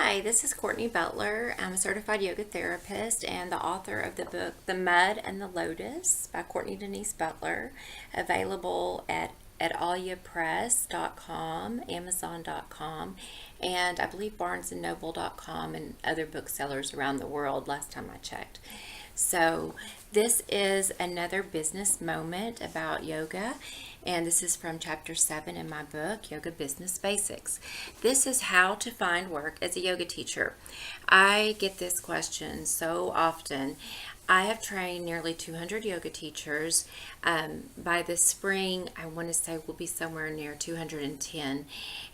Hi, this is Courtney Butler. I'm a certified yoga therapist and the author of the book The Mud and the Lotus by Courtney Denise Butler, available at aliapress.com, amazon.com, and I believe barnesandnoble.com and other booksellers around the world last time I checked. So this is another business moment about yoga, and this is from chapter 7 in my book, Yoga Business Basics. This is how to find work as a yoga teacher. I get this question so often. I have trained nearly 200 yoga teachers. By the spring, I want to say we'll be somewhere near 210.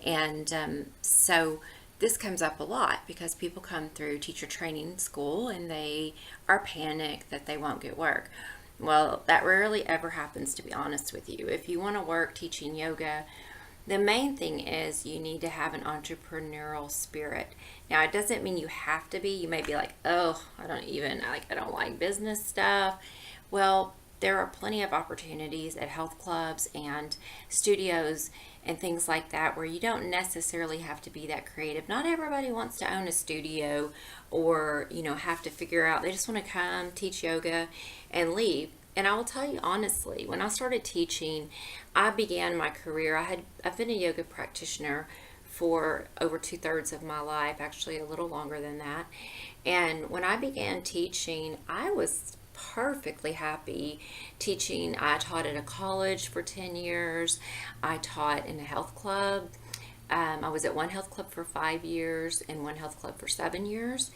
And so this comes up a lot because people come through teacher training school and they are panicked that they won't get work. Well, that rarely ever happens, to be honest with you. If you want to work teaching yoga, the main thing is you need to have an entrepreneurial spirit. Now, it doesn't mean you have to be. You may be like, oh, I don't like business stuff. Well, there are plenty of opportunities at health clubs and studios and things like that where you don't necessarily have to be that creative. Not everybody wants to own a studio or, have to figure out. They just want to come, teach yoga, and leave. And I will tell you honestly, when I started teaching, I began my career. I've been a yoga practitioner for over 2/3 of my life, actually a little longer than that. And when I began teaching, I was perfectly happy teaching. I taught at a college for 10 years. I taught in a health club. I was at one health club for 5 years and one health club for 7 years.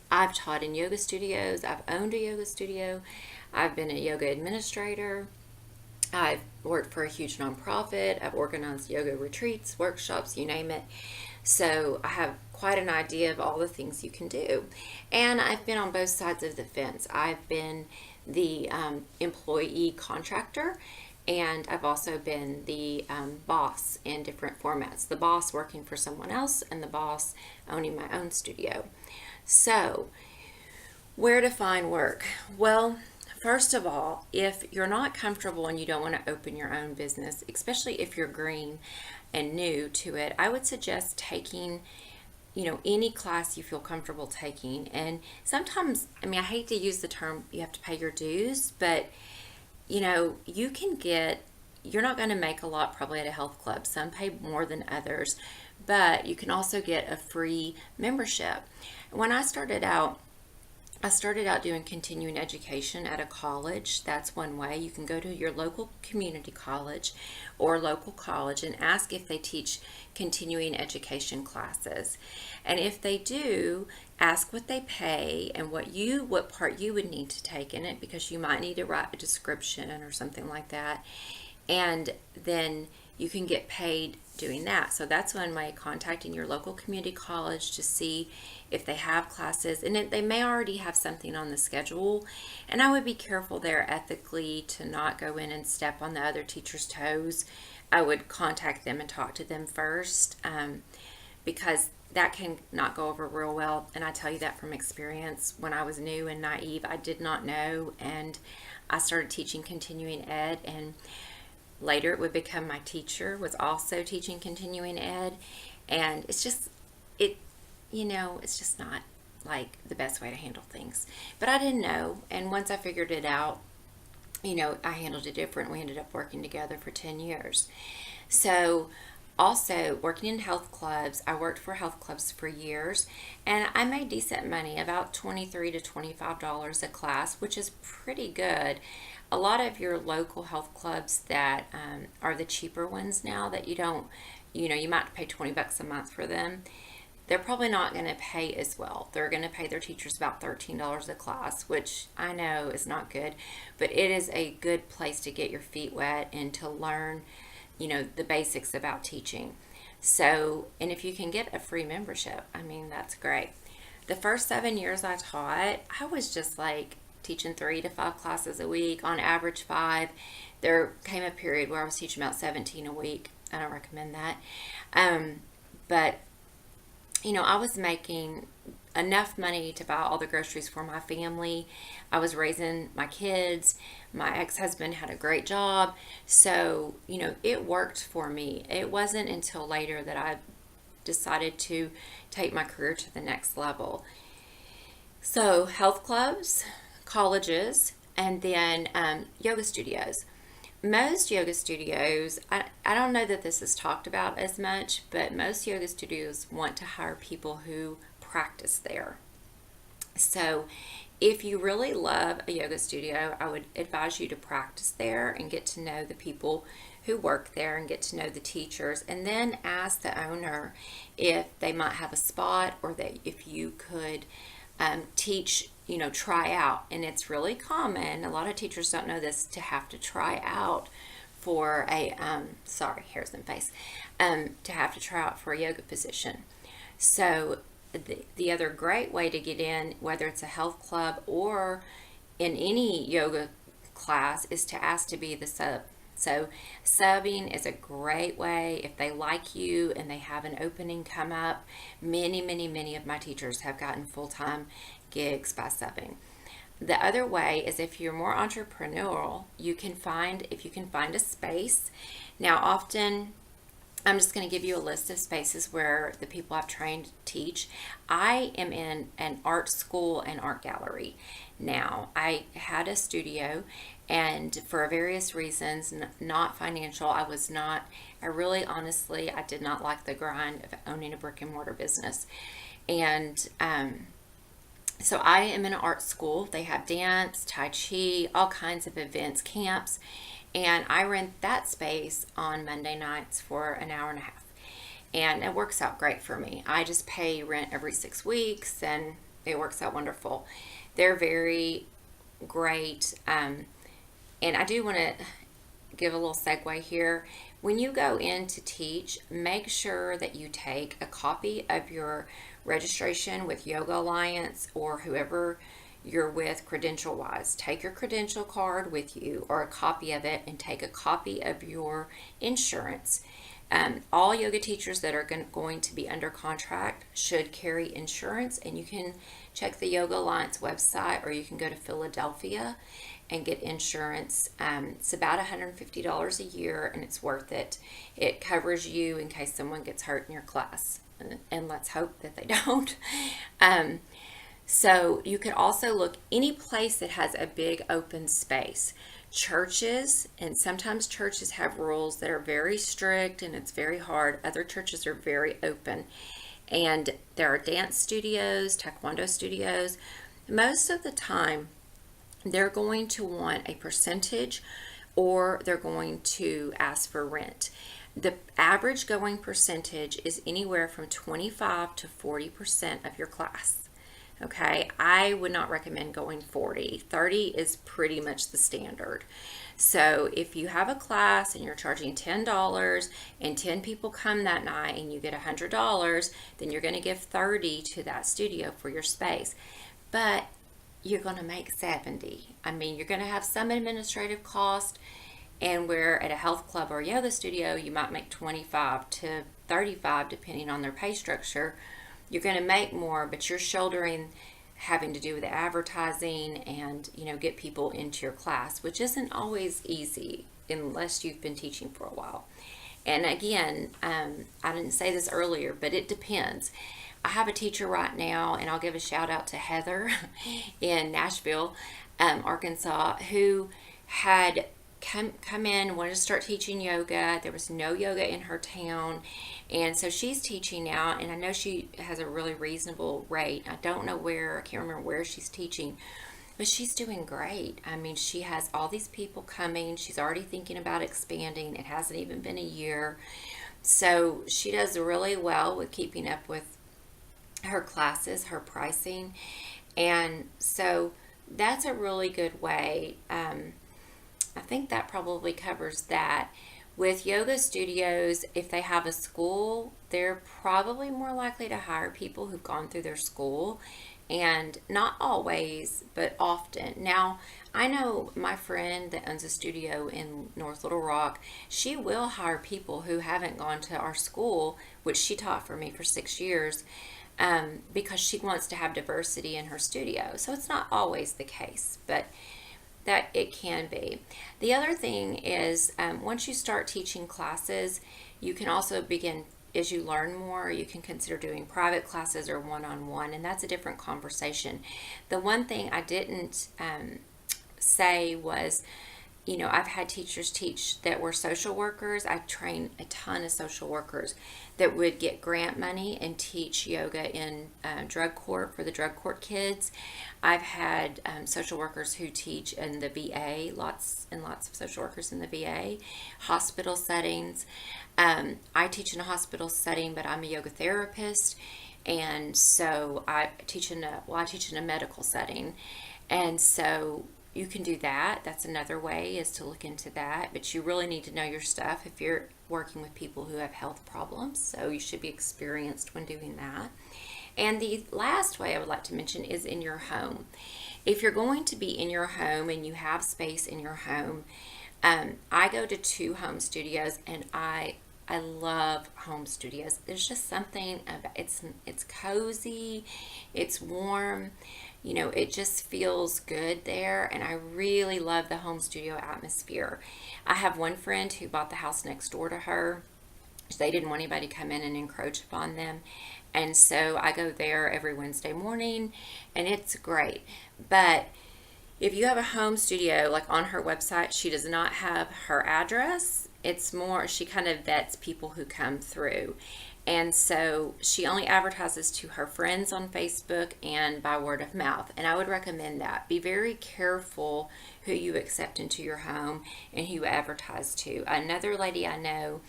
I've taught in yoga studios. I've owned a yoga studio. I've been a yoga administrator. I've worked for a huge nonprofit. I've organized yoga retreats, workshops, you name it. So I have quite an idea of all the things you can do. And I've been on both sides of the fence. I've been the employee contractor, and I've also been the boss in different formats. The boss working for someone else, and the boss owning my own studio. So, where to find work? Well, first of all, if you're not comfortable and you don't want to open your own business, especially if you're green and new to it, I would suggest taking, any class you feel comfortable taking. And sometimes, I hate to use the term you have to pay your dues, but you can you're not going to make a lot probably at a health club. Some pay more than others, but you can also get a free membership. When I started out doing continuing education at a college. That's one way. You can go to your local community college or local college and ask if they teach continuing education classes. And if they do, ask what they pay and what part you would need to take in it, because you might need to write a description or something like that. And then you can get paid doing that. So that's one way, contacting your local community college to see if they have classes. And they may already have something on the schedule. And I would be careful there ethically to not go in and step on the other teacher's toes. I would contact them and talk to them first, because that can not go over real well. And I tell you that from experience. When I was new and naive, I did not know. And I started teaching continuing ed, and later it would become my teacher was also teaching continuing ed. And it's just not like the best way to handle things. But I didn't know, and once I figured it out, I handled it different. We ended up working together for 10 years. So also working in health clubs, I worked for health clubs for years, and I made decent money, about $23 to $25 a class, which is pretty good. A lot of your local health clubs that are the cheaper ones now, that you don't, you might pay $20 a month for them. They're probably not going to pay as well. They're going to pay their teachers about $13 a class, which I know is not good, but it is a good place to get your feet wet and to learn, the basics about teaching. So, and if you can get a free membership, that's great. The first 7 years I taught, I was just like teaching 3 to 5 classes a week, on average 5. There came a period where I was teaching about 17 a week. I don't recommend that. But I was making enough money to buy all the groceries for my family. I was raising my kids. My ex-husband had a great job. So, it worked for me. It wasn't until later that I decided to take my career to the next level. So health clubs, colleges, and then yoga studios. Most yoga studios, I don't know that this is talked about as much, but most yoga studios want to hire people who practice there. So if you really love a yoga studio, I would advise you to practice there and get to know the people who work there and get to know the teachers, and then ask the owner if they might have a spot, or that if you could teach, try out. And it's really common, a lot of teachers don't know this, to have to try out for a, hairs and face, to have to try out for a yoga position. So the other great way to get in, whether it's a health club or in any yoga class, is to ask to be the sub. So subbing is a great way if they like you and they have an opening come up. Many of my teachers have gotten full-time gigs by subbing. The other way is if you're more entrepreneurial, if you can find a space. Now, often, I'm just going to give you a list of spaces where the people I've trained teach. I am in an art school and art gallery. Now, I had a studio, and for various reasons, not financial, I did not like the grind of owning a brick and mortar business. And so I am in an art school. They have dance, Tai Chi, all kinds of events, camps. And I rent that space on Monday nights for an hour and a half. And it works out great for me. I just pay rent every 6 weeks, and it works out wonderful. They're very great. And I do want to give a little segue here. When you go in to teach, make sure that you take a copy of your registration with Yoga Alliance or whoever you're with credential wise. Take your credential card with you, or a copy of it, and take a copy of your insurance. All yoga teachers that are going to be under contract should carry insurance, and you can check the Yoga Alliance website, or you can go to Philadelphia and get insurance. It's about $150 a year, and it's worth it. It covers you in case someone gets hurt in your class, and let's hope that they don't. So you could also look any place that has a big open space. Churches, and sometimes churches have rules that are very strict and it's very hard. Other churches are very open. And there are dance studios, taekwondo studios. Most of the time, they're going to want a percentage, or they're going to ask for rent. The average going percentage is anywhere from 25 to 40% of your class. Okay, I would not recommend going 40. 30 is pretty much the standard. So if you have a class and you're charging $10 and 10 people come that night and you get $100, then you're going to give 30 to that studio for your space. But you're going to make 70. I mean, you're going to have some administrative cost, and where at a health club or yoga studio, you might make 25 to 35 depending on their pay structure. You're going to make more, but you're shouldering having to do with the advertising and, get people into your class, which isn't always easy unless you've been teaching for a while. And again, I didn't say this earlier, but it depends. I have a teacher right now, and I'll give a shout out to Heather in Nashville, Arkansas, who had come in, wanted to start teaching yoga. There was no yoga in her town, and so she's teaching now, and I know she has a really reasonable rate. I don't know where, I can't remember where she's teaching, but she's doing great. I mean, she has all these people coming. She's already thinking about expanding. It hasn't even been a year. So she does really well with keeping up with her classes, her pricing, and so that's a really good way. I think that probably covers that. With yoga studios, if they have a school, they're probably more likely to hire people who've gone through their school, and not always, but often. Now, I know my friend that owns a studio in North Little Rock, she will hire people who haven't gone to our school, which she taught for me for 6 years, because she wants to have diversity in her studio. So it's not always the case, but that it can be. The other thing is, once you start teaching classes, you can also begin as you learn more, you can consider doing private classes or one-on-one, and that's a different conversation. The one thing I didn't say was, I've had teachers teach that were social workers. I trained a ton of social workers that would get grant money and teach yoga in drug court for the drug court kids. I've had social workers who teach in the VA, lots and lots of social workers in the VA, hospital settings. I teach in a hospital setting, but I'm a yoga therapist, and so I teach in a medical setting, and so you can do that. That's another way, is to look into that. But you really need to know your stuff if you're working with people who have health problems. So you should be experienced when doing that. And the last way I would like to mention is in your home. If you're going to be in your home and you have space in your home, I go to 2 home studios, and I love home studios. There's just something about it's cozy, it's warm. It just feels good there, and I really love the home studio atmosphere. I have one friend who bought the house next door to her. They didn't want anybody to come in and encroach upon them, and so I go there every Wednesday morning, and it's great. But if you have a home studio, like on her website, she does not have her address. It's more, she kind of vets people who come through. And so she only advertises to her friends on Facebook and by word of mouth. And I would recommend that. Be very careful who you accept into your home and who you advertise to. Another lady I know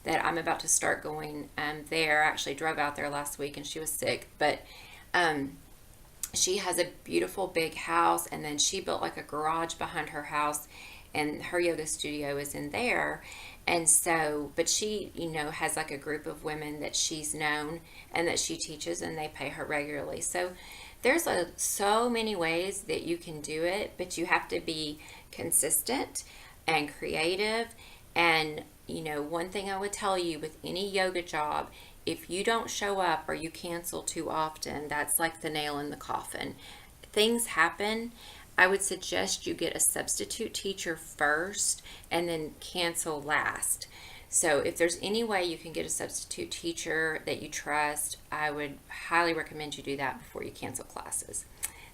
that I'm about to start going there, I actually drove out there last week and she was sick, but she has a beautiful big house, and then she built like a garage behind her house, and her yoga studio is in there. And so, but she, has like a group of women that she's known and that she teaches, and they pay her regularly. So there's so many ways that you can do it, but you have to be consistent and creative. And, one thing I would tell you with any yoga job, if you don't show up or you cancel too often, that's like the nail in the coffin. Things happen. I would suggest you get a substitute teacher first and then cancel last. So if there's any way you can get a substitute teacher that you trust, I would highly recommend you do that before you cancel classes.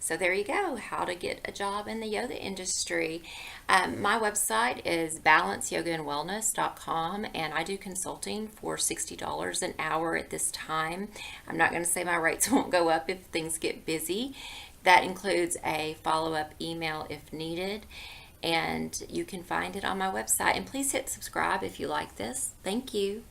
So there you go, how to get a job in the yoga industry. My website is balanceyogaandwellness.com, and I do consulting for $60 an hour at this time. I'm not going to say my rates won't go up if things get busy. That includes a follow-up email if needed, and you can find it on my website. And please hit subscribe if you like this. Thank you.